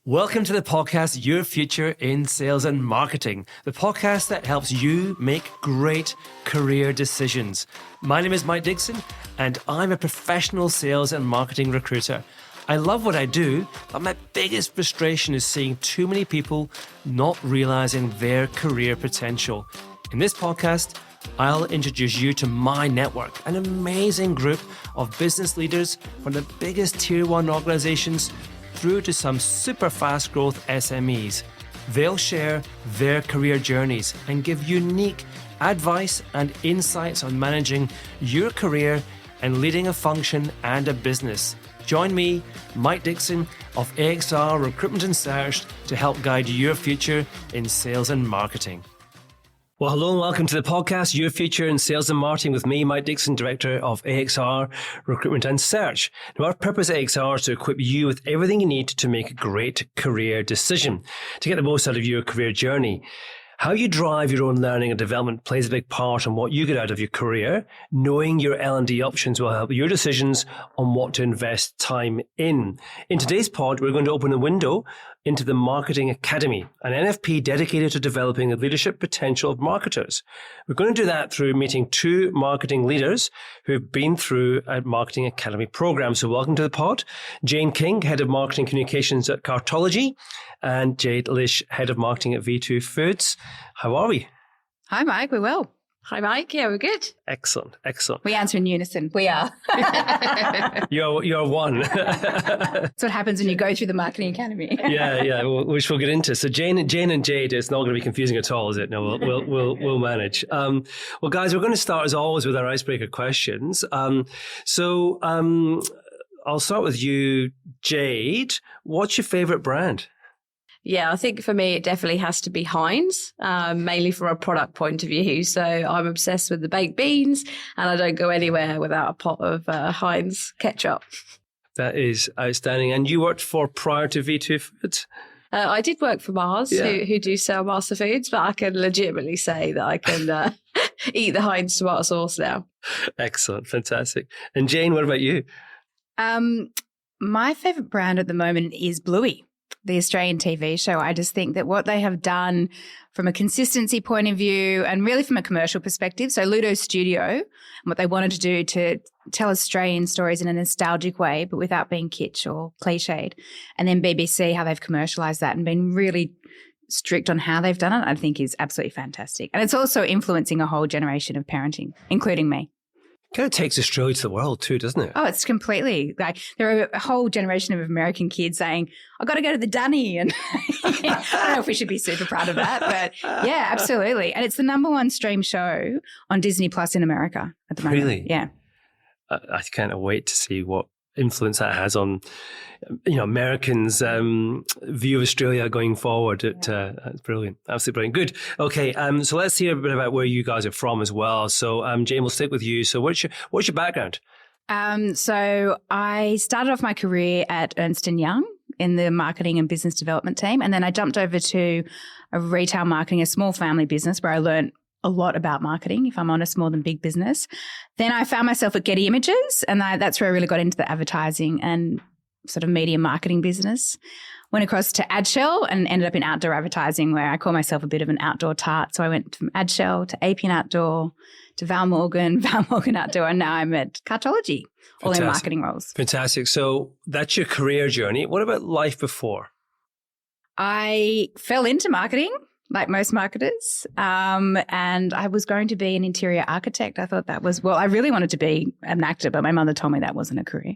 Welcome to the podcast, Your Future in Sales and Marketing, the podcast that helps you make great career decisions. My name is Mike Dickson, and I'm a professional sales and marketing recruiter. I love what I do, but my biggest frustration is seeing too many people not realizing their career potential. In this podcast, I'll introduce you to my network, an amazing group of business leaders from the biggest tier 1 organizations through to some super fast growth SMEs. They'll share their career journeys and give unique advice and insights on managing your career and leading a function and a business. Join me, Mike Dickson of AXR Recruitment and Search, to help guide your future in sales and marketing. Well, hello and welcome to the podcast, Your Future in Sales and Marketing, with me, Mike Dickson, Director of AXR Recruitment and Search. Now, our purpose at AXR is to equip you with everything you need to make a great career decision, to get the most out of your career journey. How you drive your own learning and development plays a big part in what you get out of your career. Knowing your L&D options will help your decisions on what to invest time in. In today's pod, we're going to open a window into the Marketing Academy, an NFP dedicated to developing the leadership potential of marketers. We're going to do that through meeting 2 marketing leaders who have been through a Marketing Academy program. So welcome to the pod. Jane King, Head of Marketing Communications at Cartology, and Jade Lish, Head of Marketing at V2 Foods. How are we? Hi, Mike. We're well. Hi, Mike. Yeah, we're good. Excellent. We answer in unison. We are. You're one. That's what happens when you go through the Marketing Academy. yeah, which we'll get into. So Jane and Jade, it's not going to be confusing at all, is it? No, we'll manage. Well, guys, we're going to start as always with our icebreaker questions. I'll start with you, Jade. What's your favorite brand? Yeah, I think for me, it definitely has to be Heinz, mainly from a product point of view. So I'm obsessed with the baked beans, and I don't go anywhere without a pot of Heinz ketchup. That is outstanding. And you worked prior to V2 Foods? I did work for Mars, who do sell Master Foods, but I can legitimately say that I can eat the Heinz tomato sauce now. Excellent. Fantastic. And Jane, what about you? My favorite brand at the moment is Bluey, the Australian TV show. I just think that what they have done from a consistency point of view and really from a commercial perspective, so Ludo Studio, and what they wanted to do to tell Australian stories in a nostalgic way, but without being kitsch or cliched. And then BBC, how they've commercialised that and been really strict on how they've done it, I think is absolutely fantastic. And it's also influencing a whole generation of parenting, including me. Kind of takes Australia to the world too, doesn't it? Oh, it's completely like there are a whole generation of American kids saying, I've got to go to the dunny. And I don't know if we should be super proud of that, but yeah, absolutely. And it's the #1 stream show on Disney Plus in America at the moment. Really? Yeah. I can't wait to see what influence that has on, Americans' view of Australia going forward. It's brilliant, absolutely brilliant. Good. Okay, so let's hear a bit about where you guys are from as well. So, Jane, we'll stick with you. So, what's your background? So I started off my career at Ernst & Young in the marketing and business development team, and then I jumped over to a retail marketing, a small family business where I learned a lot about marketing, if I'm honest, more than big business. Then I found myself at Getty Images, and that's where I really got into the advertising and sort of media marketing business. Went across to AdShell and ended up in outdoor advertising, where I call myself a bit of an outdoor tart. So I went from AdShell to APN Outdoor to Val Morgan Outdoor, and now I'm at Cartology, all in marketing roles. Fantastic. So that's your career journey. What about life before? I fell into marketing, like most marketers, and I was going to be an interior architect. I thought that was, I really wanted to be an actor, but my mother told me that wasn't a career,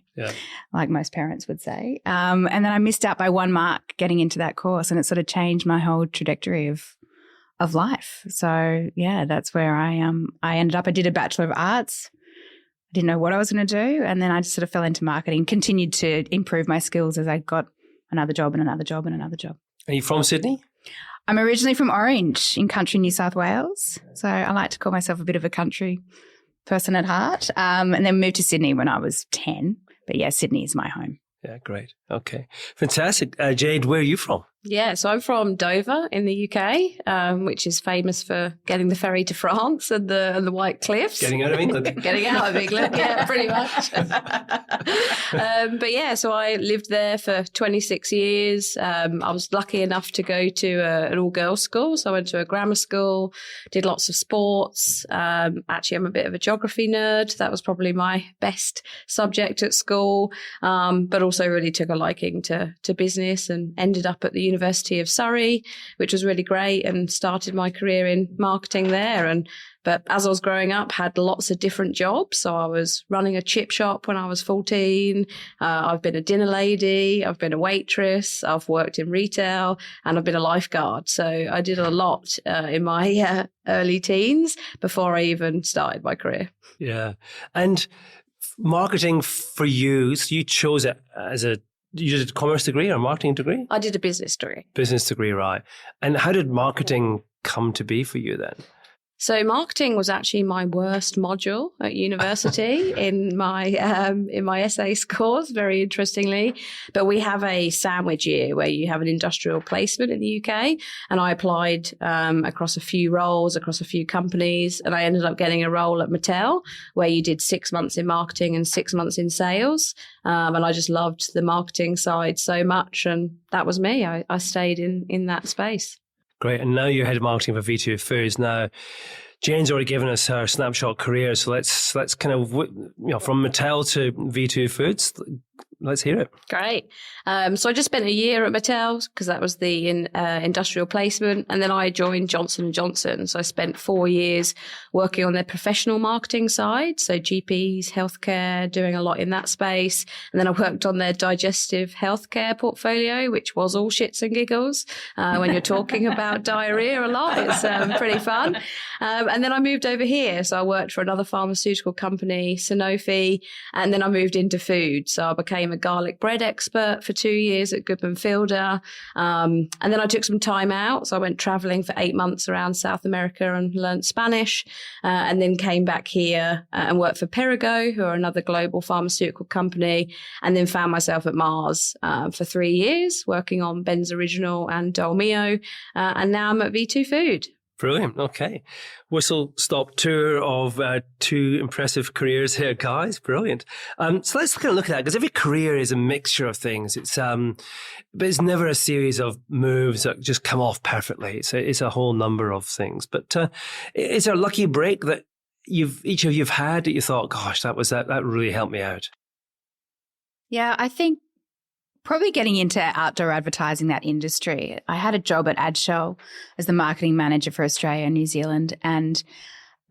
like most parents would say. And then I missed out by 1 mark getting into that course, and it sort of changed my whole trajectory of life. So, yeah, that's where I ended up. I did a Bachelor of Arts. I didn't know what I was going to do, and then I just sort of fell into marketing, continued to improve my skills as I got another job and another job and another job. Are you from Sydney? I'm originally from Orange in country New South Wales. So I like to call myself a bit of a country person at heart. And then moved to Sydney when I was 10. But yeah, Sydney is my home. Yeah, great. Okay. Fantastic. Jade, where are you from? Yeah, so I'm from Dover in the UK, which is famous for getting the ferry to France and the White Cliffs. Getting out of England. Getting out of England, yeah, pretty much. But yeah, so I lived there for 26 years. I was lucky enough to go to an all-girls school. So I went to a grammar school, did lots of sports. Actually, I'm a bit of a geography nerd. That was probably my best subject at school, but also really took a liking to business and ended up at the University of Surrey, which was really great, and started my career in marketing there. But as I was growing up, had lots of different jobs. So I was running a chip shop when I was 14. I've been a dinner lady. I've been a waitress. I've worked in retail, and I've been a lifeguard. So I did a lot in my early teens before I even started my career. Yeah. And marketing for you, so you chose it you did a commerce degree or a marketing degree? I did a business degree. Business degree, right. And how did marketing come to be for you then? So marketing was actually my worst module at university in my essay scores, very interestingly. But we have a sandwich year where you have an industrial placement in the UK, and I applied across a few roles, across a few companies, and I ended up getting a role at Mattel where you did 6 months in marketing and 6 months in sales. And I just loved the marketing side so much, and that was me. I stayed in that space. Great. And now you're head of marketing for V2 Foods. Now, Jane's already given us her snapshot career. So let's kind of, from Mattel to V2 Foods, let's hear it. Great. So I just spent a year at Mattel because that was the industrial placement. And then I joined Johnson & Johnson. So I spent 4 years working on their professional marketing side. So GPs, healthcare, doing a lot in that space. And then I worked on their digestive healthcare portfolio, which was all shits and giggles. When you're talking about diarrhea a lot, it's pretty fun. And then I moved over here. So I worked for another pharmaceutical company, Sanofi. And then I moved into food. So I became a garlic bread expert for 2 years at Goodman Fielder. And then I took some time out. So I went traveling for 8 months around South America and learned Spanish, and then came back here and worked for Perrigo, who are another global pharmaceutical company, and then found myself at Mars for 3 years, working on Ben's Original and Dolmio. And now I'm at V2 Food. Brilliant. Okay. Whistle stop tour of 2 impressive careers here, guys. Brilliant. So let's kind of look at that, because every career is a mixture of things. It's but it's never a series of moves that just come off perfectly. It's a whole number of things. But is there a lucky break that each of you have had that you thought, gosh, that really helped me out? Yeah, I think probably getting into outdoor advertising, that industry. I had a job at Adshell as the marketing manager for Australia and New Zealand. And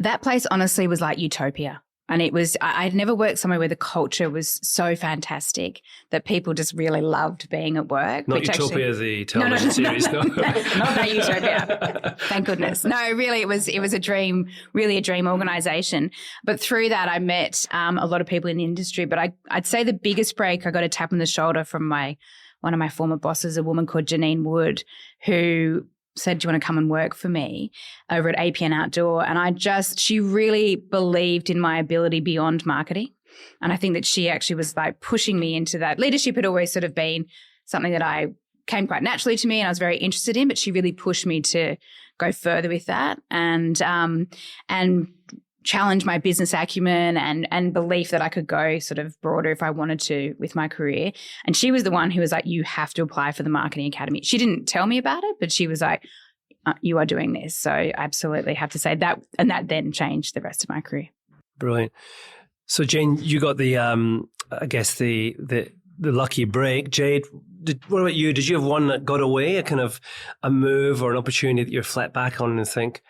that place honestly was like utopia. And it was, I'd never worked somewhere where the culture was so fantastic that people just really loved being at work. Not Utopia, the television series. No. Not that Utopia. Thank goodness. No, really, it was a dream, really a dream organisation. But through that, I met a lot of people in the industry. But I'd say the biggest break, I got a tap on the shoulder from one of my former bosses, a woman called Janine Wood, who said, do you want to come and work for me over at APN Outdoor? And she really believed in my ability beyond marketing. And I think that she actually was like pushing me into that. Leadership had always sort of been something that I came quite naturally to me and I was very interested in, but she really pushed me to go further with that and challenge my business acumen and belief that I could go sort of broader if I wanted to with my career. And she was the one who was like, you have to apply for the Marketing Academy. She didn't tell me about it, but she was like, you are doing this. So I absolutely have to say that. And that then changed the rest of my career. Brilliant. So Jane, you got the, I guess the lucky break. Jade, what about you? Did you have one that got away, a kind of a move or an opportunity that you reflect back on and think,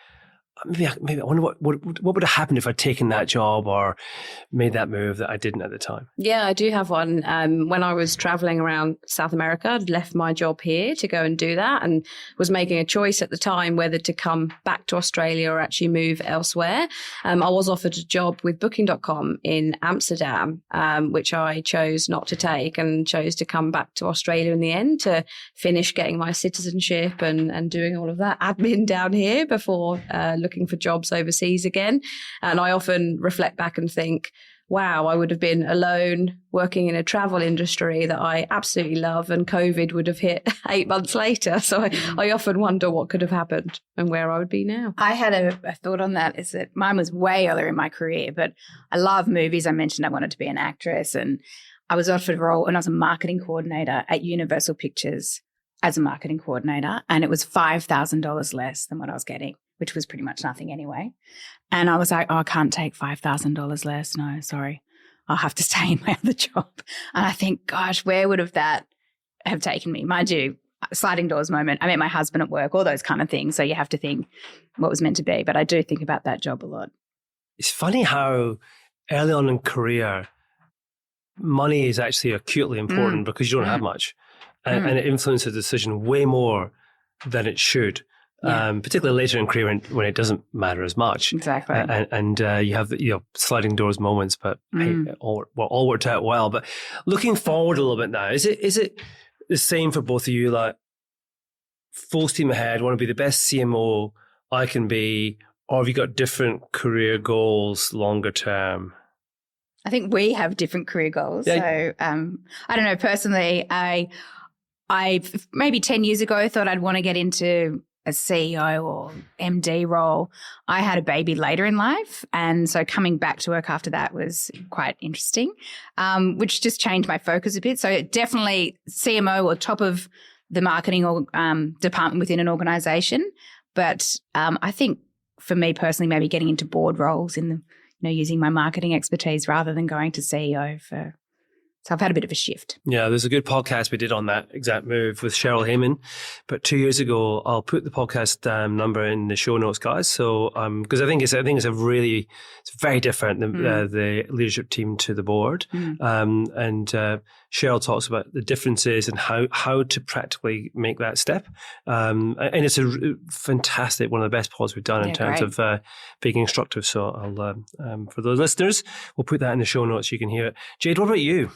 maybe I wonder what would have happened if I'd taken that job or made that move that I didn't at the time? Yeah, I do have one. When I was traveling around South America, I'd left my job here to go and do that and was making a choice at the time whether to come back to Australia or actually move elsewhere. I was offered a job with Booking.com in Amsterdam, which I chose not to take and chose to come back to Australia in the end to finish getting my citizenship and doing all of that admin down here before looking for jobs overseas again. And I often reflect back and think, wow, I would have been alone working in a travel industry that I absolutely love, and COVID would have hit 8 months later. So I often wonder what could have happened and where I would be now. I had a thought on that, is that mine was way earlier in my career, but I love movies. I mentioned I wanted to be an actress, and I was offered a role, and I was a marketing coordinator at Universal Pictures as a marketing coordinator, and it was $5,000 less than what I was getting, which was pretty much nothing anyway. And I was like, oh, I can't take $5,000 less. No, sorry. I'll have to stay in my other job. And I think, gosh, where would that have taken me? Mind you, sliding doors moment. I met my husband at work, all those kind of things. So you have to think what was meant to be. But I do think about that job a lot. It's funny how early on in career, money is actually acutely important because you don't have much. And it influences the decision way more than it should. Yeah. Particularly later in career when it doesn't matter as much. Exactly. And you have the sliding doors moments, but hey, all worked out well. But looking forward a little bit now, is it the same for both of you? Like full steam ahead, want to be the best CMO I can be, or have you got different career goals longer term? I think we have different career goals. Yeah. So I don't know, personally, I maybe 10 years ago thought I'd want to get into a CEO or MD role. I had a baby later in life, and so coming back to work after that was quite interesting, which just changed my focus a bit. So definitely CMO or top of the marketing or department within an organisation. But I think for me personally, maybe getting into board roles in the, using my marketing expertise rather than going to CEO for. So I've had a bit of a shift. Yeah, there's a good podcast we did on that exact move with Cheryl Heyman. But 2 years ago, I'll put the podcast number in the show notes, guys. So because I think it's it's very different the leadership team to the board. And Cheryl talks about the differences and how to practically make that step. And it's a fantastic, one of the best pods we've done in terms of being instructive. So I'll for those listeners, we'll put that in the show notes. You can hear it. Jade, what about you?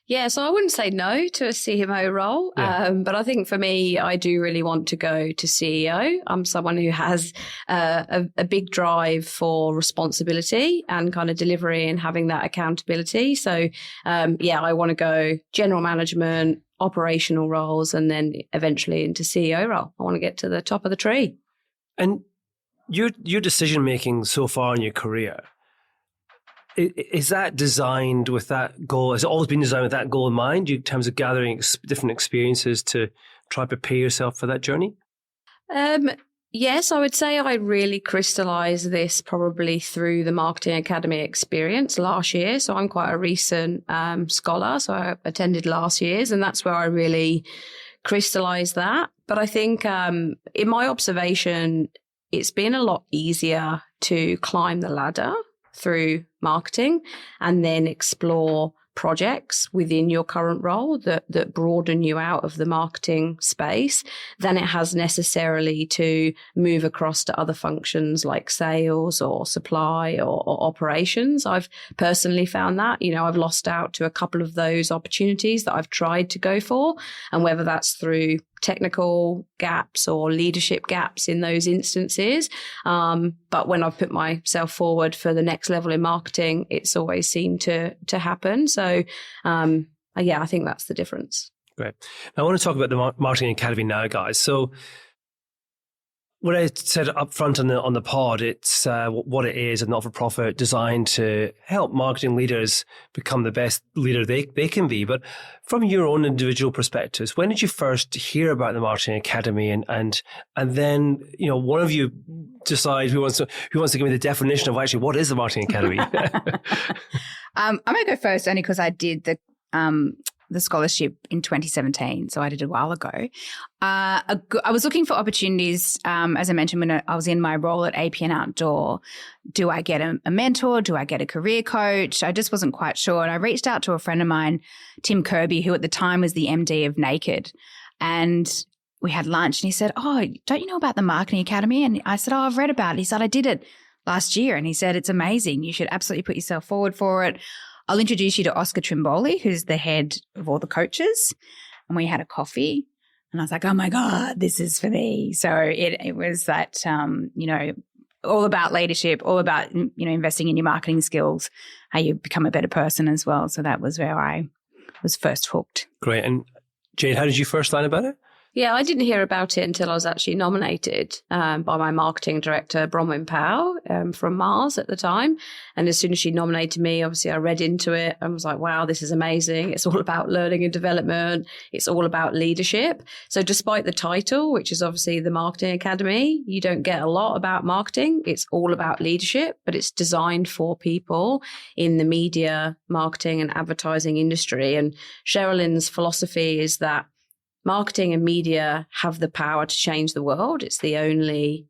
Yeah, so I wouldn't say no to a CMO role, but I think for me, I do really want to go to CEO. I'm someone who has a big drive for responsibility and kind of delivery and having that accountability. So, I want to go general management, operational roles, and then eventually into CEO role. I want to get to the top of the tree. And your decision making so far in your career, is that designed with that goal? Has it always been designed with that goal in mind, in terms of gathering different experiences to try to prepare yourself for that journey? Yes, I would say I really crystallized this probably through the Marketing Academy experience last year. So I'm quite a recent scholar. So I attended last year's, and that's where I really crystallized that. But I think in my observation, it's been a lot easier to climb the ladder through marketing and then explore projects within your current role that broaden you out of the marketing space than it has necessarily to move across to other functions like sales or supply or operations. I've personally found that, I've lost out to a couple of those opportunities that I've tried to go for, and whether that's through technical gaps or leadership gaps in those instances. But when I've put myself forward for the next level in marketing, it's always seemed to happen. So, I think that's the difference. Great. Now, I want to talk about the Marketing Academy now, guys. So what I said up front on the pod, it's what it is, a not-for-profit designed to help marketing leaders become the best leader they can be. But from your own individual perspectives, when did you first hear about the Marketing Academy, and then one of you decide who wants to give me the definition of actually what is the Marketing Academy? I might go first only because I did the scholarship in 2017, so I did it a while ago. I was looking for opportunities, as I mentioned, when I was in my role at APN Outdoor. Do I get a mentor? Do I get a career coach? I just wasn't quite sure. And I reached out to a friend of mine, Tim Kirby, who at the time was the MD of Naked. And we had lunch and he said, oh, don't you know about the Marketing Academy? And I said, oh, I've read about it. He said, I did it last year. And he said, it's amazing. You should absolutely put yourself forward for it. I'll introduce you to Oscar Trimboli, who's the head of all the coaches. And we had a coffee and I was like, oh my God, this is for me. So it was that, all about leadership, all about, investing in your marketing skills, how you become a better person as well. So that was where I was first hooked. Great. And Jade, how did you first learn about it? Yeah, I didn't hear about it until I was actually nominated by my marketing director, Bronwyn Powell, from Mars at the time. And as soon as she nominated me, obviously I read into it and was like, wow, this is amazing. It's all about learning and development. It's all about leadership. So despite the title, which is obviously the Marketing Academy, you don't get a lot about marketing. It's all about leadership, but it's designed for people in the media, marketing and advertising industry. And Sherilyn's philosophy is that marketing and media have the power to change the world. It's the only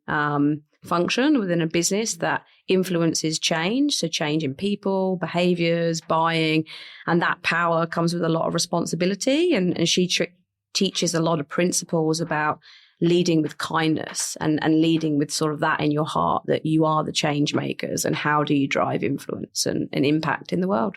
function within a business that influences change. So change in people, behaviors, buying, and that power comes with a lot of responsibility. And she teaches a lot of principles about leading with kindness and leading with sort of that in your heart, that you are the change makers and how do you drive influence and impact in the world.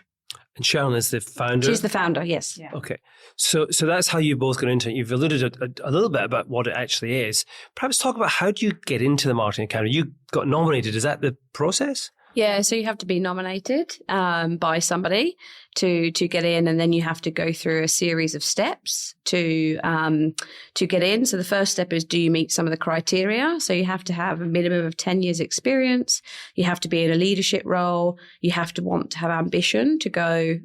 And Sherilyn is the founder? She's the founder, yes. Yeah. Okay. So that's how you both got into it. You've alluded a little bit about what it actually is. Perhaps talk about how do you get into the Marketing Academy? You got nominated. Is that the process? Yeah, so you have to be nominated by somebody to get in, and then you have to go through a series of steps to get in. So the first step is, do you meet some of the criteria? So you have to have a minimum of 10 years experience. You have to be in a leadership role. You have to want to have ambition to go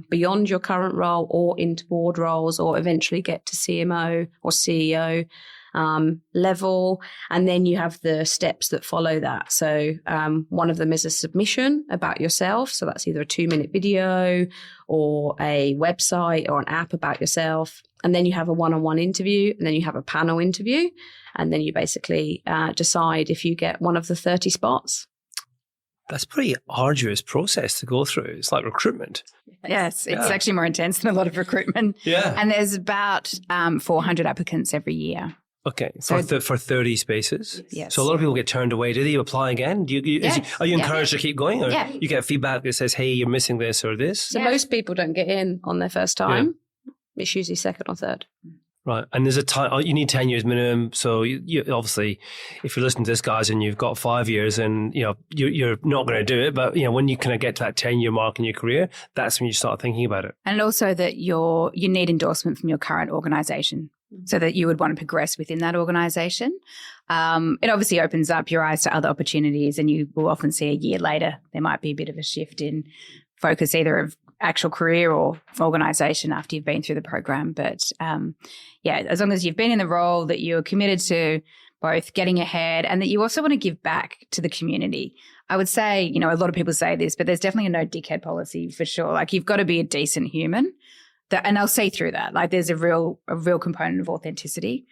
beyond your current role or into board roles, or eventually get to CMO or CEO level. And then you have the steps that follow that. So one of them is a submission about yourself. So that's either a 2-minute video or a website or an app about yourself. And then you have a one-on-one interview, and then you have a panel interview. And then you basically decide if you get one of the 30 spots. That's a pretty arduous process to go through. It's like recruitment. Yes, it's actually more intense than a lot of recruitment. Yeah. And there's about 400 applicants every year. Okay, for 30 spaces? Yes. So a lot of people get turned away. Do they apply again? Are you encouraged to keep going? Or Yeah. you get feedback that says, hey, you're missing this or this? So most people don't get in on their first time. It's usually second or third. Right. And there's a time, you need 10 years minimum. So you obviously, if you're listening to this, guys, and you've got 5 years and, you're not going to do it. But, when you kind of get to that 10-year mark in your career, that's when you start thinking about it. And also that you need endorsement from your current organisation, so that you would want to progress within that organisation. It obviously opens up your eyes to other opportunities, and you will often see a year later there might be a bit of a shift in focus, either of actual career or organisation after you've been through the program. But as long as you've been in the role, that you're committed to both getting ahead and that you also want to give back to the community. I would say, a lot of people say this, but there's definitely a no dickhead policy for sure. Like, you've got to be a decent human. And they'll see through that. Like, there's a real component of authenticity.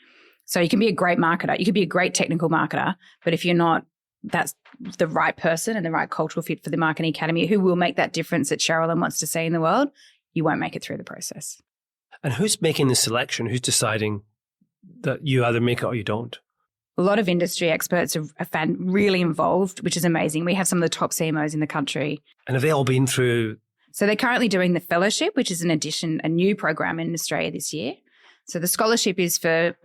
So you can be a great marketer. You could be a great technical marketer, but if you're not, that's the right person and the right cultural fit for the Marketing Academy, who will make that difference that Sherilyn wants to see in the world, you won't make it through the process. And who's making the selection? Who's deciding that you either make it or you don't? A lot of industry experts are found really involved, which is amazing. We have some of the top CMOs in the country. And have they all been through? So they're currently doing the fellowship, which is a new program in Australia this year. So the scholarship is for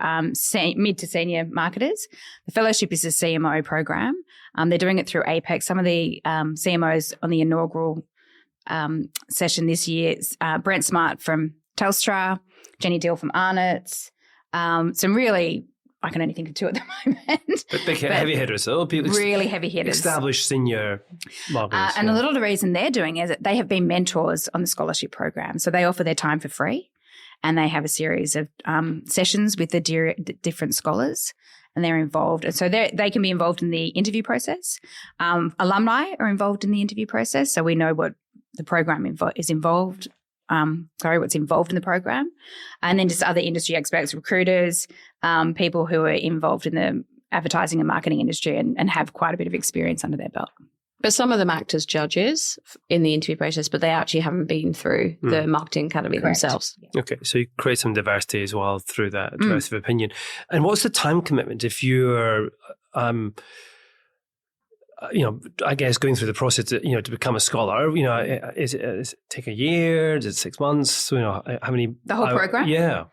mid to senior marketers. The fellowship is a CMO program. They're doing it through Apex. Some of the CMOs on the inaugural session this year, Brent Smart from Telstra, Jenny Deal from Arnott's, some really, I can only think of two at the moment. But big heavy hitters, though. People really heavy hitters. Established senior marketers. And a lot of the reason they're doing is that they have been mentors on the scholarship program. So they offer their time for free, and they have a series of sessions with the different scholars, and they're involved. And so they can be involved in the interview process. Alumni are involved in the interview process, so we know what the program is involved. What's involved in the program. And then just other industry experts, recruiters, people who are involved in the advertising and marketing industry and have quite a bit of experience under their belt. But some of them act as judges in the interview process, but they actually haven't been through the Marketing Academy themselves. Yeah. Okay, so you create some diversity as well through that, diversity of opinion. And what's the time commitment if you're, I guess going through the process, to become a scholar, is it take a year? Is it 6 months? How many? The whole program? Yeah.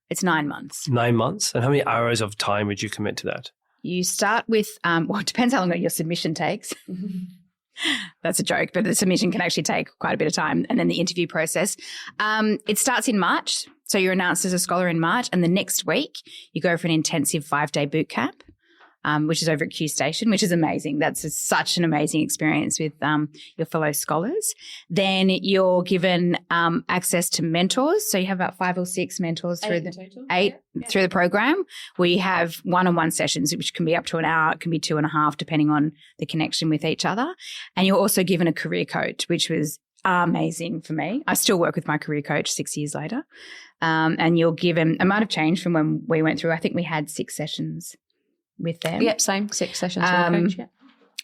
It's 9 months. 9 months. And how many hours of time would you commit to that? you start with, it depends how long your submission takes. That's a joke, but the submission can actually take quite a bit of time. And then the interview process. It starts in March. So you're announced as a scholar in March, and the next week you go for an intensive 5-day boot camp, which is over at Q Station, which is amazing. That's such an amazing experience with your fellow scholars. Then you're given access to mentors. So you have about 5 or 6 mentors through through the program. We have one-on-one sessions, which can be up to an hour. It can be 2.5, depending on the connection with each other. And you're also given a career coach, which was amazing for me. I still work with my career coach 6 years later. And you're given, it might have changed from when we went through. I think we had 6 sessions with them. Yep, same, 6 sessions with a coach, yeah.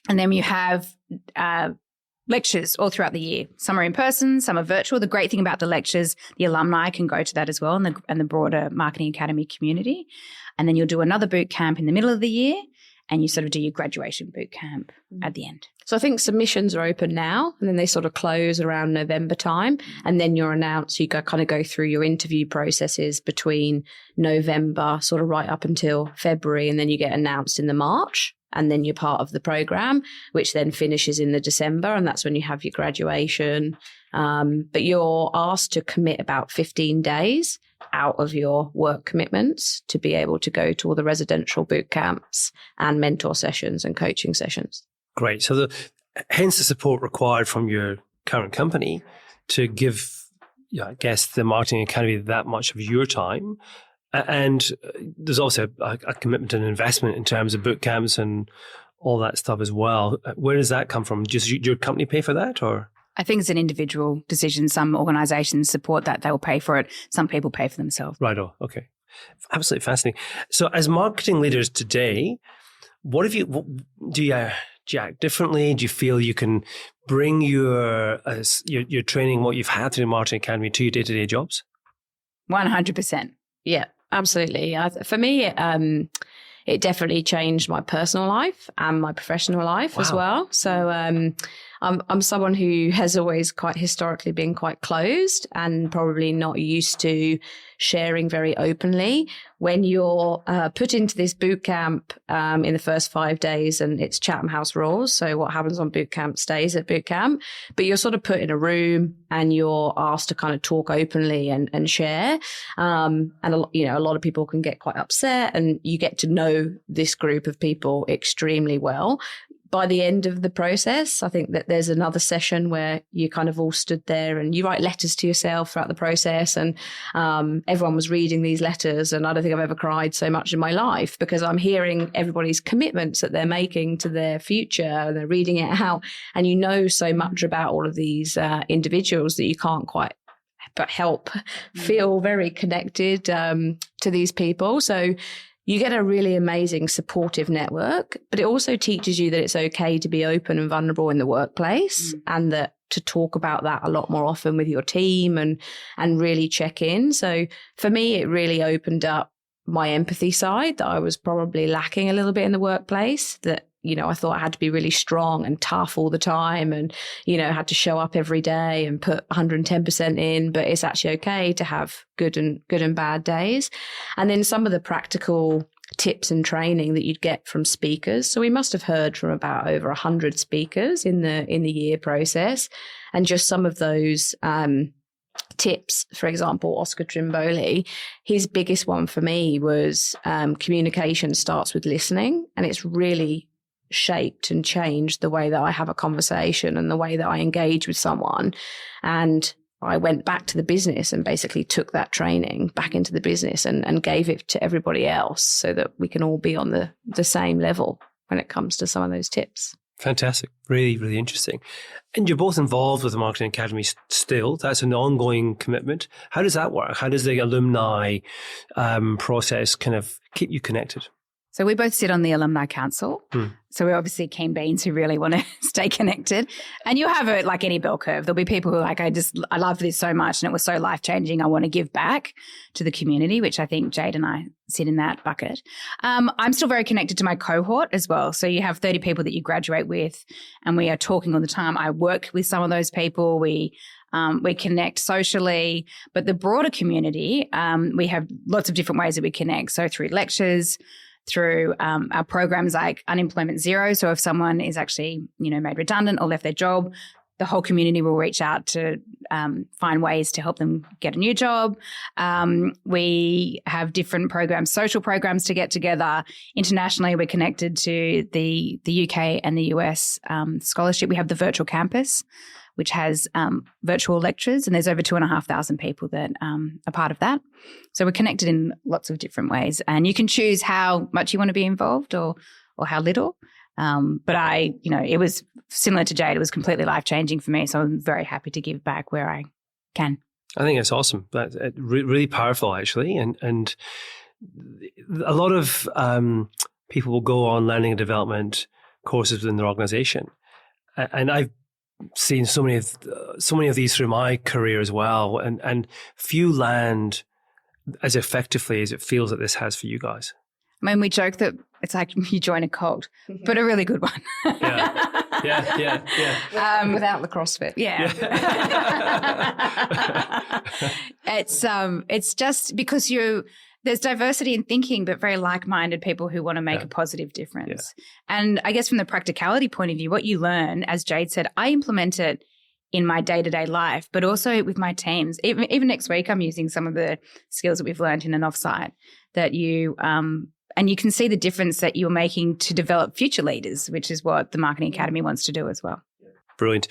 And then you have lectures all throughout the year. Some are in person, some are virtual. The great thing about the lectures, the alumni can go to that as well, and the broader Marketing Academy community. And then you'll do another boot camp in the middle of the year, and you sort of do your graduation boot camp at the end. So I think submissions are open now, and then they sort of close around November time, and then you're announced. You kind of go through your interview processes between November, sort of right up until February, and then you get announced in the March, and then you're part of the program, which then finishes in the December, and that's when you have your graduation. But you're asked to commit about 15 days out of your work commitments to be able to go to all the residential boot camps and mentor sessions and coaching sessions. Great. So hence the support required from your current company to give, I guess, the Marketing Academy that much of your time. And there's also a commitment and investment in terms of boot camps and all that stuff as well. Where does that come from? Does your company pay for that, or? I think it's an individual decision. Some organisations support that. They will pay for it. Some people pay for themselves. Right. Oh, okay. Absolutely fascinating. So as marketing leaders today, what do you act differently? Do you feel you can bring your training, what you've had through the Marketing Academy, to your day-to-day jobs? 100%. Yeah, absolutely. For me, it definitely changed my personal life and my professional life as well. So I'm someone who has always quite historically been quite closed and probably not used to sharing very openly. When you're put into this boot camp in the first 5 days, and it's Chatham House rules, so what happens on boot camp stays at boot camp, but you're sort of put in a room and you're asked to kind of talk openly and share. And a lot of people can get quite upset, and you get to know this group of people extremely well. By the end of the process, I think that there's another session where you kind of all stood there and you write letters to yourself throughout the process. And everyone was reading these letters. And I don't think I've ever cried so much in my life, because I'm hearing everybody's commitments that they're making to their future, and they're reading it out. And you know so much about all of these individuals that you can't quite but help feel very connected to these people. So you get a really amazing supportive network, but it also teaches you that it's okay to be open and vulnerable in the workplace, and that to talk about that a lot more often with your team and really check in. So for me, it really opened up my empathy side that I was probably lacking a little bit in the workplace, that, I thought I had to be really strong and tough all the time, and, had to show up every day and put 110% in, but it's actually okay to have good and bad days. And then some of the practical tips and training that you'd get from speakers. So we must have heard from about over 100 speakers in the year process, and just some of those tips. For example, Oscar Trimboli, his biggest one for me was communication starts with listening, and it's really shaped and changed the way that I have a conversation and the way that I engage with someone. And I went back to the business and basically took that training back into the business and gave it to everybody else, so that we can all be on the same level when it comes to some of those tips. Fantastic. Really, really interesting. And you're both involved with the Marketing Academy still. That's an ongoing commitment. How does that work? How does the alumni process kind of keep you connected? So we both sit on the alumni council. So we're obviously keen beans who really want to stay connected. And you have it like any bell curve. There'll be people who are like, I love this so much and it was so life-changing. I want to give back to the community, which I think Jade and I sit in that bucket. I'm still very connected to my cohort as well. So you have 30 people that you graduate with, and we are talking all the time. I work with some of those people. We connect socially, but the broader community, we have lots of different ways that we connect. So through lectures, through our programs like Unemployment Zero. So if someone is actually, made redundant or left their job, the whole community will reach out to find ways to help them get a new job. We have different programs, social programs to get together. Internationally, we're connected to the UK and the US scholarship. We have the virtual campus, which has virtual lectures, and there's over 2,500 people that are part of that. So we're connected in lots of different ways, and you can choose how much you want to be involved or how little. But it was similar to Jade. It was completely life-changing for me. So I'm very happy to give back where I can. I think it's awesome. That's really powerful, actually. And a lot of people will go on learning and development courses within their organization. And I've seen so many of these through my career as well. And few land as effectively as it feels that this has for you guys. I mean, we joke that it's like you join a cult, but a really good one. Yeah. Without the CrossFit. Yeah. It's just because there's diversity in thinking, but very like-minded people who want to make a positive difference. Yeah. And I guess from the practicality point of view, what you learn, as Jade said, I implement it in my day-to-day life, but also with my teams. Even next week, I'm using some of the skills that we've learned in an offsite that and you can see the difference that you're making to develop future leaders, which is what the Marketing Academy wants to do as well. Brilliant.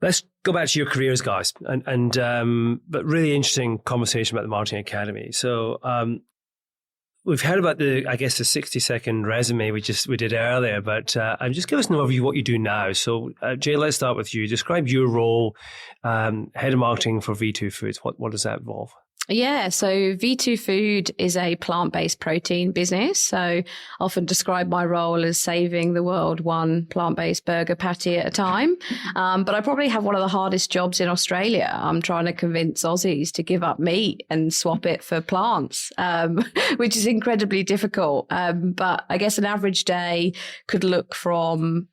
Let's go back to your careers, guys, but really interesting conversation about the Marketing Academy. So we've heard about the 60-second resume we did earlier, but just give us an overview of what you do now. So Jay, let's start with you. Describe your role, head of marketing for V2 Foods. What does that involve? Yeah, so V2 Food is a plant-based protein business. So I often describe my role as saving the world one plant-based burger patty at a time. But I probably have one of the hardest jobs in Australia. I'm trying to convince Aussies to give up meat and swap it for plants, which is incredibly difficult. But I guess an average day could look from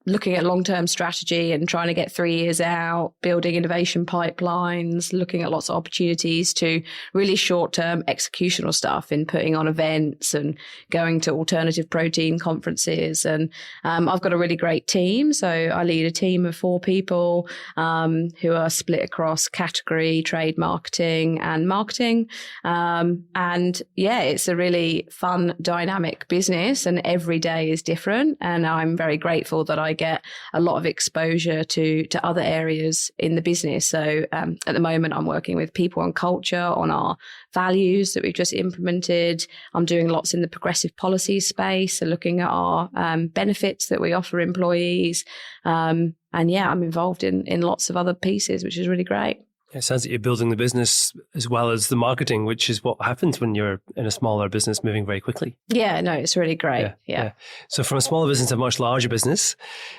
looking at long-term strategy and trying to get 3 years out, building innovation pipelines, looking at lots of opportunities, to really short-term executional stuff in putting on events and going to alternative protein conferences. And I've got a really great team. So I lead a team of 4 people who are split across category, trade marketing and marketing. And yeah, it's a really fun, dynamic business, and every day is different. And I'm very grateful that I get a lot of exposure to other areas in the business. So at the moment, I'm working with people and culture on our values that we've just implemented. I'm doing lots in the progressive policy space, so looking at our benefits that we offer employees. And yeah, I'm involved in lots of other pieces, which is really great. It sounds like you're building the business as well as the marketing, which is what happens when you're in a smaller business moving very quickly. Yeah, no, it's really great. Yeah. So from a smaller business to a much larger business,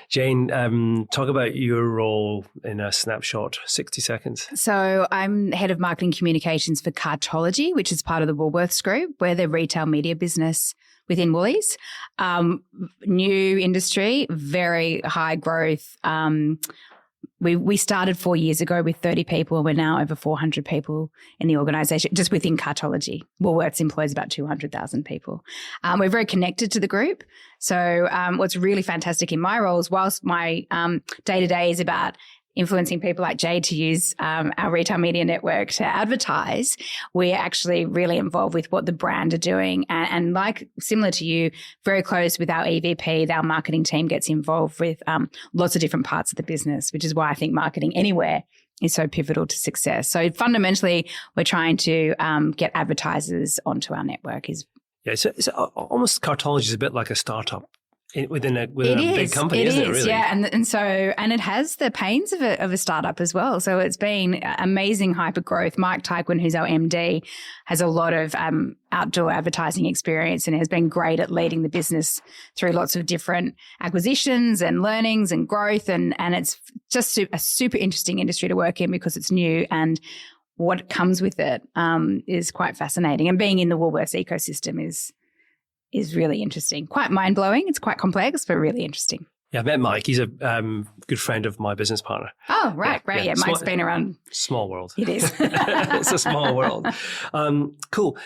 Jane, talk about your role in a snapshot, 60 seconds. So I'm head of marketing communications for Cartology, which is part of the Woolworths group. We're the retail media business within Woolies. New industry, very high growth. We started 4 years ago with 30 people, and we're now over 400 people in the organisation, just within Cartology. Woolworths employs about 200,000 people. We're very connected to the group. So what's really fantastic in my role is, whilst my day-to-day is about influencing people like Jade to use our retail media network to advertise, we're actually really involved with what the brand are doing. And like similar to you, very close with our EVP, our marketing team gets involved with lots of different parts of the business, which is why I think marketing anywhere is so pivotal to success. So fundamentally, we're trying to get advertisers onto our network. It's almost Cartology is a bit like a startup. Within a big company, isn't it, really? Yeah, and it has the pains of a startup as well. So it's been amazing hyper growth. Mike Dickson, who's our MD, has a lot of outdoor advertising experience and has been great at leading the business through lots of different acquisitions and learnings and growth. And it's just a super interesting industry to work in because it's new, and what comes with it is quite fascinating. And being in the Woolworths ecosystem is really interesting. Quite mind-blowing. It's quite complex, but really interesting. Yeah, I met Mike. He's a good friend of my business partner. Oh, right, great. Yeah, Mike's been around. Small world. It is. It's a small world. Cool.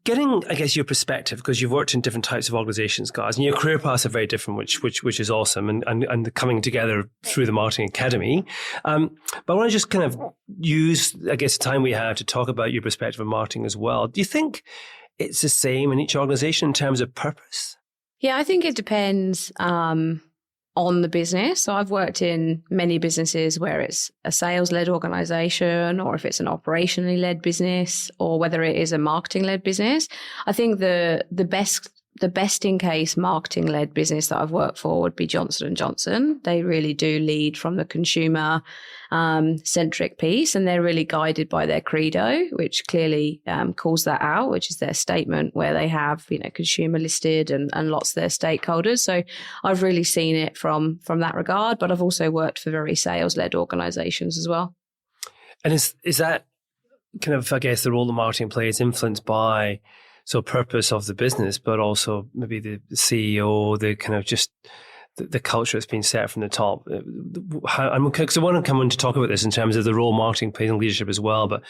getting, I guess, your perspective, because you've worked in different types of organizations, guys, and your career paths are very different, which is awesome, and coming together through the Marketing Academy. But I want to just kind of use, I guess, the time we have to talk about your perspective of marketing as well. Do you think it's the same in each organization in terms of purpose? Yeah, I think it depends on the business. So I've worked in many businesses where it's a sales-led organization, or if it's an operationally led business, or whether it is a marketing-led business. I think the best in case marketing-led business that I've worked for would be Johnson & Johnson. They really do lead from the consumer centric piece, and they're really guided by their credo, which clearly calls that out, which is their statement where they have, consumer listed and lots of their stakeholders. So I've really seen it from that regard, but I've also worked for very sales-led organizations as well. And is that kind of, I guess, the role the marketing plays influenced by purpose of the business, but also maybe the CEO, the kind of just the culture that's been set from the top? Because I want to come on to talk about this in terms of the role marketing plays in leadership as well, but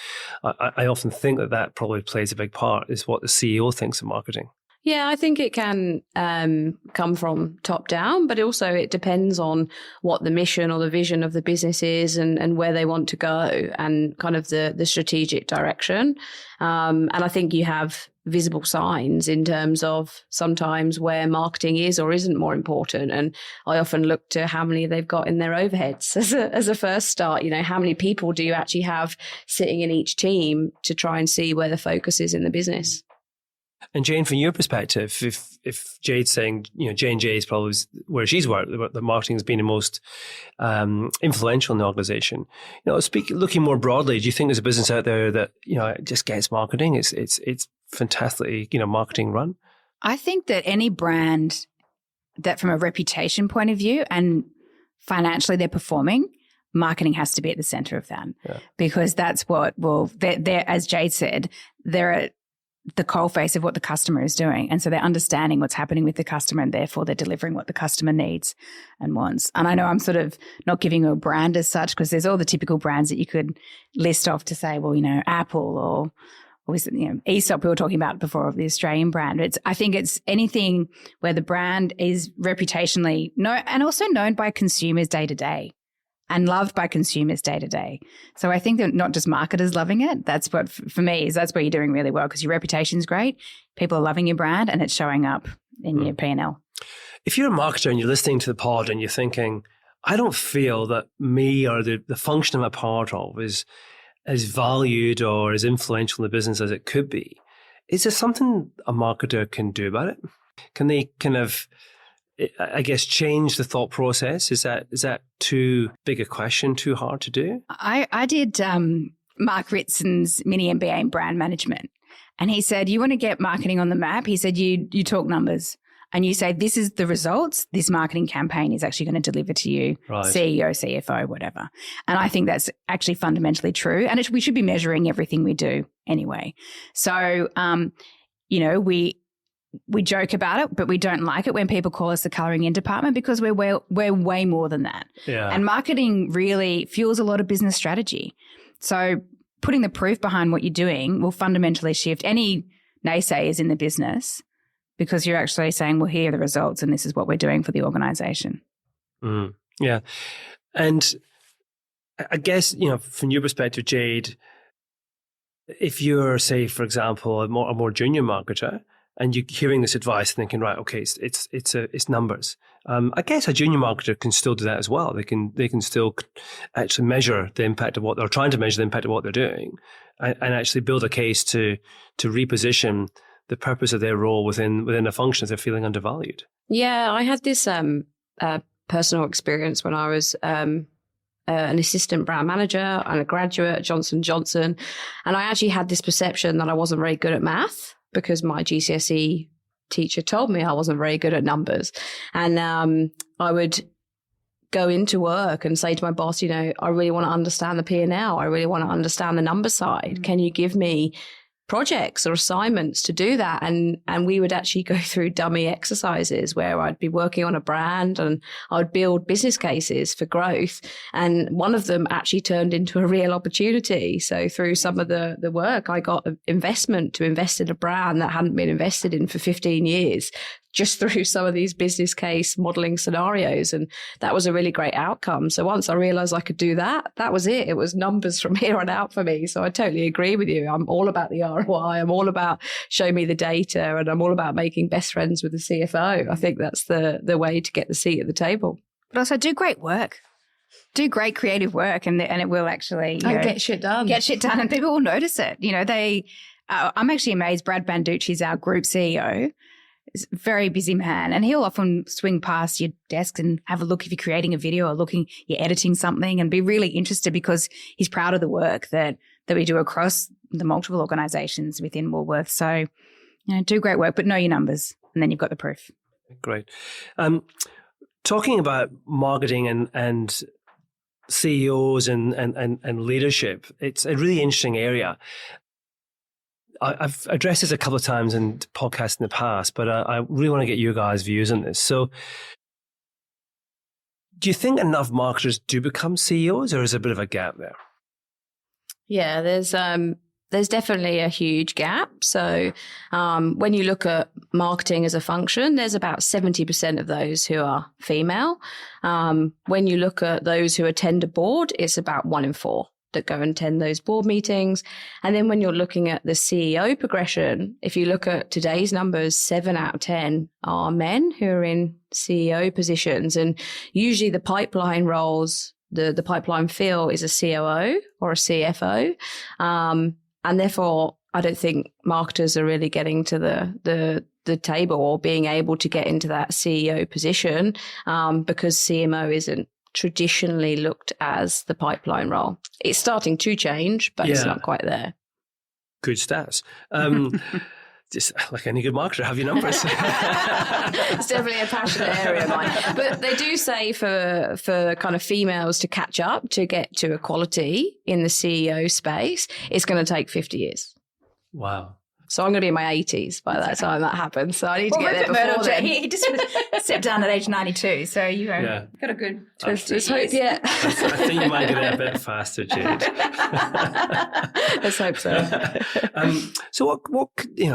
I often think that probably plays a big part, is what the CEO thinks of marketing. Yeah, I think it can come from top down, but also it depends on what the mission or the vision of the business is and where they want to go, and kind of the strategic direction. And I think you have visible signs in terms of sometimes where marketing is or isn't more important. And I often look to how many they've got in their overheads as a first start. How many people do you actually have sitting in each team to try and see where the focus is in the business? And Jane, from your perspective, if Jade's saying, J&J is probably where she's worked, the marketing has been the most influential in the organization. Looking more broadly, do you think there's a business out there that just gets marketing? It's fantastically marketing run. I think that any brand that, from a reputation point of view and financially they're performing, marketing has to be at the center of that, because that's what they're, as Jade said, they're at the coalface of what the customer is doing. And so they're understanding what's happening with the customer, and therefore they're delivering what the customer needs and wants. And I know I'm sort of not giving you a brand as such, because there's all the typical brands that you could list off to say, well, Apple or Aesop, we were talking about before, of the Australian brand. I think it's anything where the brand is reputationally known and also known by consumers day to day and loved by consumers day to day. So I think that not just marketers loving it, that's what, for me, that's where you're doing really well, because your reputation's great, people are loving your brand, and it's showing up in your P&L. If you're a marketer and you're listening to the pod and you're thinking, I don't feel that me or the function I'm a part of is as valued or as influential in the business as it could be, is there something a marketer can do about it? Can they kind of, I guess, change the thought process? Is that too big a question, too hard to do? I did Mark Ritson's mini MBA in brand management, and he said, you want to get marketing on the map? He said, you talk numbers and you say, this is the results this marketing campaign is actually going to deliver to you, right. CEO, CFO, whatever. And I think that's actually fundamentally true. And we should be measuring everything we do anyway. So, we joke about it, but we don't like it when people call us the colouring in department, because we're way more than that. Yeah. And marketing really fuels a lot of business strategy. So putting the proof behind what you're doing will fundamentally shift any naysayers in the business, because you're actually saying, well, here are the results and this is what we're doing for the organisation. Yeah. And I guess, from your perspective, Jade, if you're, say, for example, a more junior marketer, and you're hearing this advice thinking, right, okay, it's numbers. I guess a junior marketer can still do that as well. They can still actually measure the impact of what they're trying to measure, the impact of what they're doing, and actually build a case to reposition the purpose of their role within a function if they're feeling undervalued. Yeah, I had this personal experience when I was an assistant brand manager and a graduate at Johnson & Johnson, and I actually had this perception that I wasn't very good at math, because my GCSE teacher told me I wasn't very good at numbers. And I would go into work and say to my boss, I really want to understand the P&L. I really want to understand the number side. Can you give me projects or assignments to do that. And we would actually go through dummy exercises where I'd be working on a brand and I would build business cases for growth. And one of them actually turned into a real opportunity. So through some of the work, I got an investment to invest in a brand that hadn't been invested in for 15 years, just through some of these business case modeling scenarios. And that was a really great outcome. So once I realized I could do that, that was it. It was numbers from here on out for me. So I totally agree with you. I'm all about the ROI. I'm all about show me the data, and I'm all about making best friends with the CFO. I think that's the way to get the seat at the table. But also do great work. Do great creative work, and it will actually get shit done. Get shit done, and people will notice it. I'm actually amazed. Brad Banducci's our group CEO. He's a very busy man, and he'll often swing past your desk and have a look if you're creating a video or you're editing something, and be really interested because he's proud of the work that we do across the multiple organisations within Woolworths. So, do great work, but know your numbers, and then you've got the proof. Great. Talking about marketing and CEOs and leadership, it's a really interesting area. I've addressed this a couple of times in podcasts in the past, but I really want to get your guys' views on this. So do you think enough marketers do become CEOs, or is there a bit of a gap there? Yeah, there's definitely a huge gap. So when you look at marketing as a function, there's about 70% of those who are female. When you look at those who attend a board, it's about 1 in 4 that go and attend those board meetings. And then when you're looking at the CEO progression, if you look at today's numbers, 7 out of 10 are men who are in CEO positions. And usually the pipeline roles, the pipeline fill is a COO or a CFO. And therefore, I don't think marketers are really getting to the table or being able to get into that CEO position because CMO isn't traditionally looked as the pipeline role. It's starting to change, but it's not quite there. Good stats. Just like any good marketer, have your numbers. It's definitely a passionate area of mine. But they do say for kind of females to catch up, to get to equality in the CEO space, it's going to take 50 years. Wow. So I'm going to be in my 80s by that time that happens. So I need to get there before then. He just stepped down at age 92. So got a good 20 Let's hope, yeah. I think you might get it a bit faster, Jade. Let's hope so. So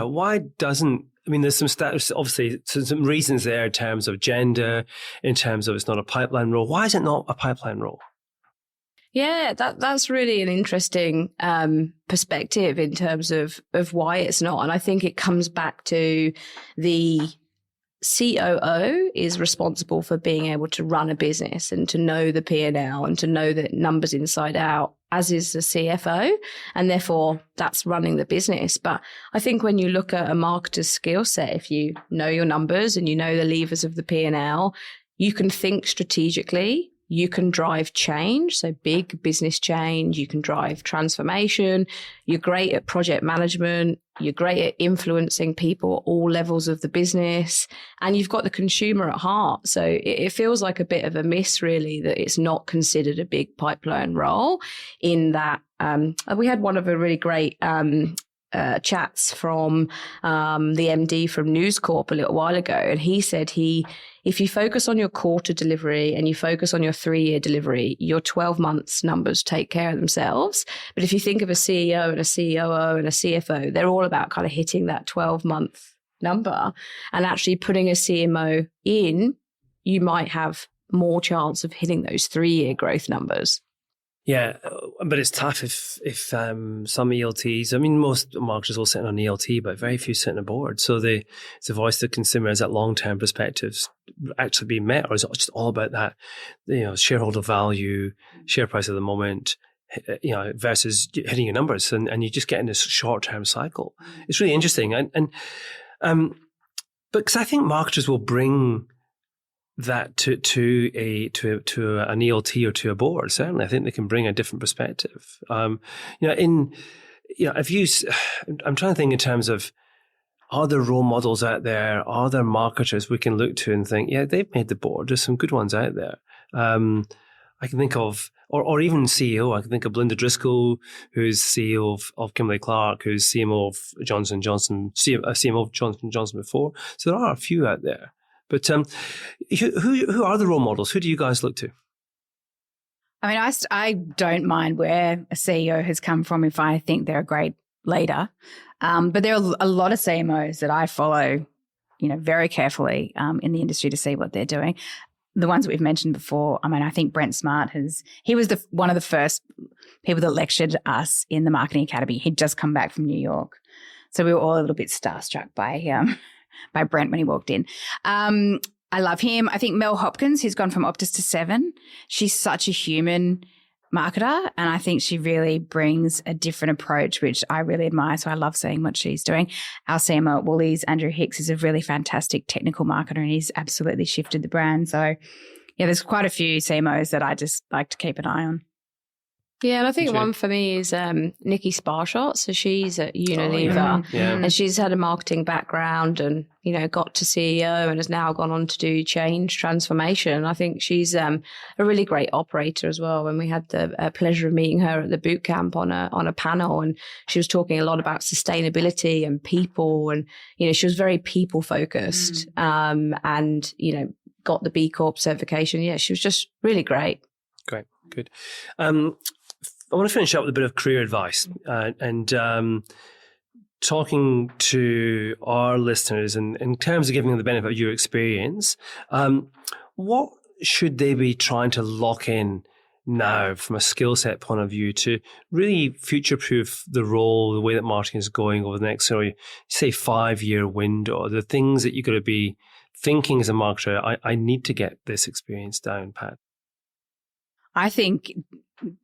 why doesn't, there's some stats, obviously some reasons there in terms of gender, in terms of it's not a pipeline role. Why is it not a pipeline role? Yeah, that's really an interesting perspective in terms of why it's not. And I think it comes back to the COO is responsible for being able to run a business and to know the P&L and to know the numbers inside out, as is the CFO. And therefore, that's running the business. But I think when you look at a marketer's skill set, if you know your numbers and you know the levers of the P&L, you can think strategically. You can drive change, so big business change. You can drive transformation. You're great at project management. You're great at influencing people at all levels of the business. And you've got the consumer at heart. So it feels like a bit of a miss, really, that it's not considered a big pipeline role in that. We had one of the really great chats from the MD from News Corp a little while ago. And he said if you focus on your quarter delivery and you focus on your 3-year delivery, your 12 months numbers take care of themselves. But if you think of a CEO and a COO and a CFO, they're all about kind of hitting that 12-month number. And actually putting a CMO in, you might have more chance of hitting those 3-year growth numbers. Yeah, but it's tough if some ELTs, most marketers will sit on an ELT, but very few sit on a board. So it's a voice of the consumer, is that long-term perspectives actually being met, or is it just all about that, shareholder value, share price of the moment, versus hitting your numbers, and you just get in this short-term cycle. It's really interesting. But because I think marketers will bring that to an ELT or to a board. Certainly, I think they can bring a different perspective. I'm trying to think in terms of, are there role models out there? Are there marketers we can look to and think, yeah, they've made the board. There's some good ones out there. I I can think of, or even CEO. I can think of Belinda Driscoll, who's CEO of Kimberly-Clark, who's CMO of Johnson & Johnson, CMO of Johnson & Johnson before. So there are a few out there. But who are the role models? Who do you guys look to? I mean, I don't mind where a CEO has come from if I think they're a great leader. But there are a lot of CMOs that I follow, very carefully in the industry to see what they're doing. The ones that we've mentioned before, I mean, I think Brent Smart he was one of the first people that lectured us in the Marketing Academy. He'd just come back from New York. So we were all a little bit starstruck by Brent when he walked in. I love him. I think Mel Hopkins, who's gone from Optus to Seven, she's such a human marketer, and I think she really brings a different approach, which I really admire. So I love seeing what she's doing. Our CMO at Woolies, Andrew Hicks, is a really fantastic technical marketer, and he's absolutely shifted the brand. So yeah, there's quite a few CMOs that I just like to keep an eye on. Yeah, and I think one for me is Nikki Sparshot. So she's at Unilever, and she's had a marketing background and, got to CEO and has now gone on to do change transformation. I think she's a really great operator as well. When we had the pleasure of meeting her at the boot camp on a panel, and she was talking a lot about sustainability and people, and, she was very people focused and, got the B Corp certification. Yeah, she was just really great. Great, good. I want to finish up with a bit of career advice and talking to our listeners and in terms of giving them the benefit of your experience. What should they be trying to lock in now from a skill set point of view to really future-proof the role, the way that marketing is going over the next, say, 5-year window? The things that you're going to be thinking as a marketer, I need to get this experience down, Pat. I think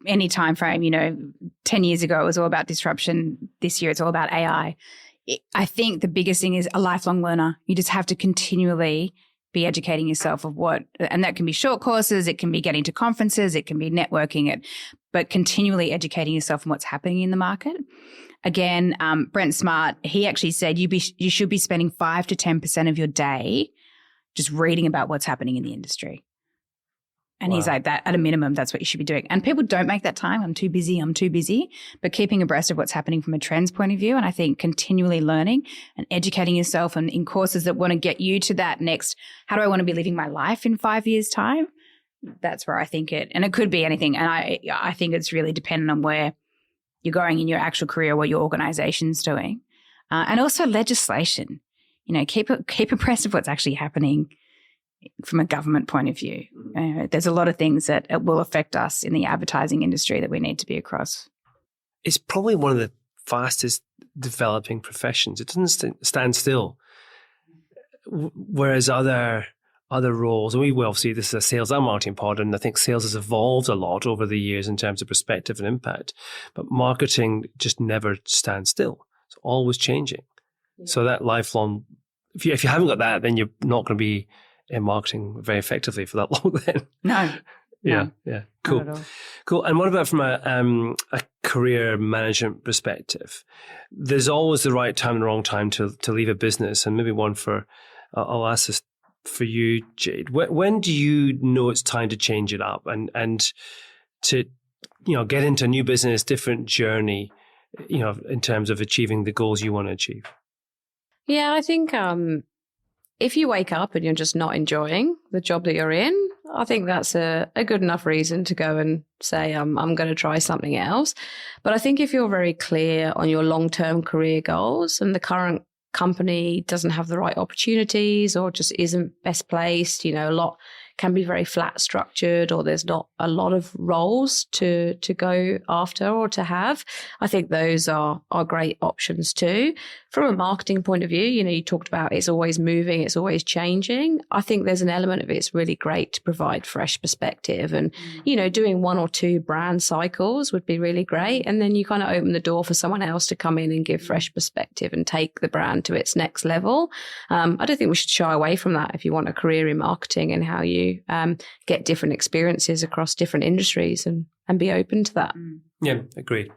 any time frame, 10 years ago, it was all about disruption. This year, it's all about AI. I think the biggest thing is a lifelong learner. You just have to continually be educating yourself of and that can be short courses, it can be getting to conferences, it can be networking but continually educating yourself on what's happening in the market. Again, Brent Smart, he actually said you should be spending 5 to 10% of your day just reading about what's happening in the industry. And he's like, that at a minimum, that's what you should be doing. And people don't make that time. I'm too busy. But keeping abreast of what's happening from a trends point of view, and I think continually learning and educating yourself and in courses that want to get you to that next, how do I want to be living my life in 5 years' time? That's where I think and it could be anything. And I think it's really dependent on where you're going in your actual career, what your organization's doing. And also legislation. Keep abreast of what's actually happening from a government point of view. There's a lot of things that will affect us in the advertising industry that we need to be across. It's probably one of the fastest developing professions. It doesn't stand still. Whereas other roles, and we will see this is a sales and marketing pod, and I think sales has evolved a lot over the years in terms of perspective and impact, but marketing just never stands still. It's always changing. Yeah. So that lifelong, if you haven't got that, then you're not going to be in marketing very effectively for that long then. No. Yeah. Cool. And what about from a career management perspective? There's always the right time and the wrong time to leave a business, and maybe one I'll ask this for you, Jade. When do you know it's time to change it up and to get into a new business, different journey, in terms of achieving the goals you want to achieve? Yeah, I think if you wake up and you're just not enjoying the job that you're in, I think that's a good enough reason to go and say, I'm going to try something else. But I think if you're very clear on your long-term career goals and the current company doesn't have the right opportunities or just isn't best placed, a lot can be very flat structured, or there's not a lot of roles to go after or to have. I think those are great options too. From a marketing point of view, you talked about it's always moving, it's always changing. I think there's an element of it's really great to provide fresh perspective, and doing 1 or 2 brand cycles would be really great. And then you kind of open the door for someone else to come in and give fresh perspective and take the brand to its next level. I don't think we should shy away from that if you want a career in marketing and how you get different experiences across different industries and be open to that. Yeah, agreed.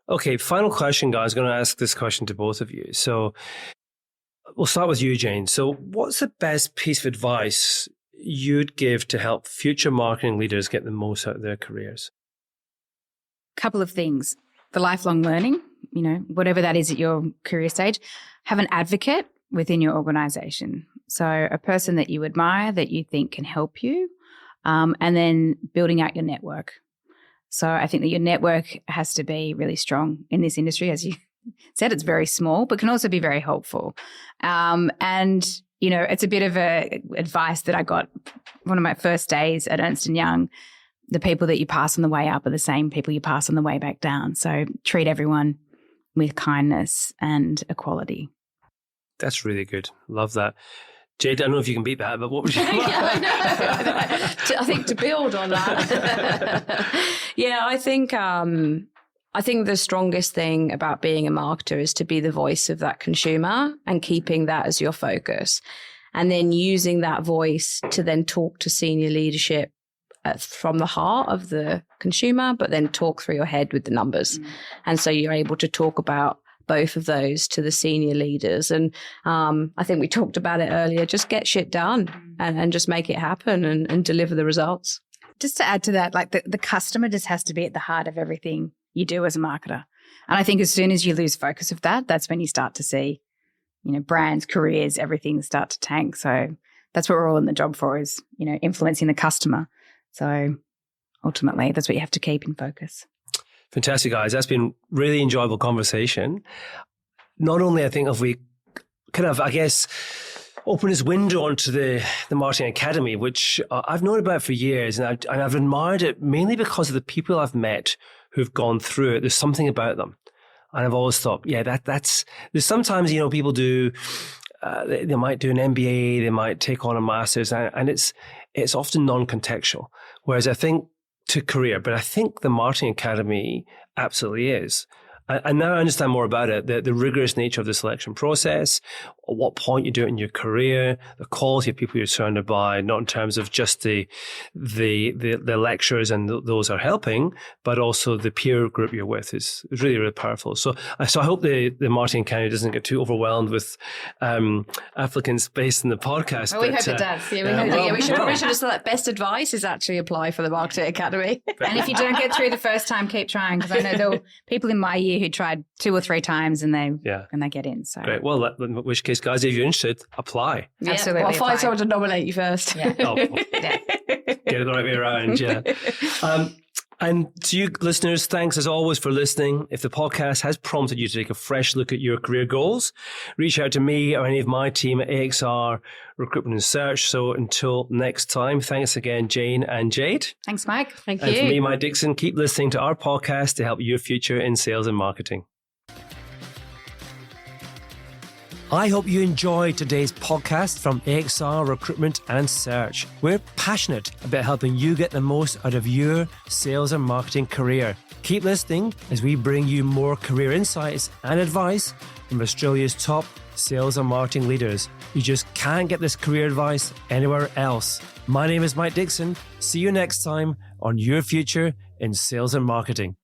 Okay, final question, guys. I'm going to ask this question to both of you. So we'll start with you, Jane. So what's the best piece of advice you'd give to help future marketing leaders get the most out of their careers? Couple of things. The lifelong learning, whatever that is at your career stage, have an advocate within your organization. So a person that you admire, that you think can help you, and then building out your network. So I think that your network has to be really strong in this industry. As you said, it's very small, but can also be very helpful. It's a bit of advice that I got one of my first days at Ernst & Young. The people that you pass on the way up are the same people you pass on the way back down. So treat everyone with kindness and equality. That's really good. Love that. Jade, I don't know if you can beat that, but what would you I think to build on that. I think the strongest thing about being a marketer is to be the voice of that consumer and keeping that as your focus. And then using that voice to then talk to senior leadership from the heart of the consumer, but then talk through your head with the numbers. And so you're able to talk about both of those to the senior leaders. And I think we talked about it earlier, just get shit done and just make it happen and deliver the results. Just to add to that, like the customer just has to be at the heart of everything you do as a marketer. And I think as soon as you lose focus of that, that's when you start to see, brands, careers, everything start to tank. So that's what we're all in the job for is, influencing the customer. So ultimately, that's what you have to keep in focus. Fantastic, guys. That's been really enjoyable conversation. Not only, I think, have we kind of, opened this window onto the Marketing Academy, which I've known about for years, and I've admired it mainly because of the people I've met who've gone through it. There's something about them. And I've always thought, there's sometimes, people do, they might do an MBA, they might take on a master's, and it's often non-contextual. Whereas I think to career, but I think the Marketing Academy absolutely is. And now I understand more about it, the rigorous nature of the selection process, at what point you do it in your career, the quality of people you're surrounded by, not in terms of just the lecturers and those are helping, but also the peer group you're with is really, really powerful. So I hope the Marketing Academy doesn't get too overwhelmed with applicants based in the podcast. Oh, we hope it does. We should have said that best advice is actually apply for the Marketing Academy. And if you don't get through the first time, keep trying, because I know there were people in my year who tried 2 or 3 times and they get in. So great. Well, in which case, guys, if you're interested, apply. Yeah, absolutely. I'll find someone to nominate you first. Yeah. Get it the right way around. Yeah. And to you listeners, thanks as always for listening. If the podcast has prompted you to take a fresh look at your career goals, reach out to me or any of my team at AXR Recruitment and Search. So until next time, thanks again, Jane and Jade. Thanks, Mike. Thank you. And for me, Mike Dickson, keep listening to our podcast to help your future in sales and marketing. I hope you enjoyed today's podcast from AXR Recruitment and Search. We're passionate about helping you get the most out of your sales and marketing career. Keep listening as we bring you more career insights and advice from Australia's top sales and marketing leaders. You just can't get this career advice anywhere else. My name is Mike Dickson. See you next time on Your Future in Sales and Marketing.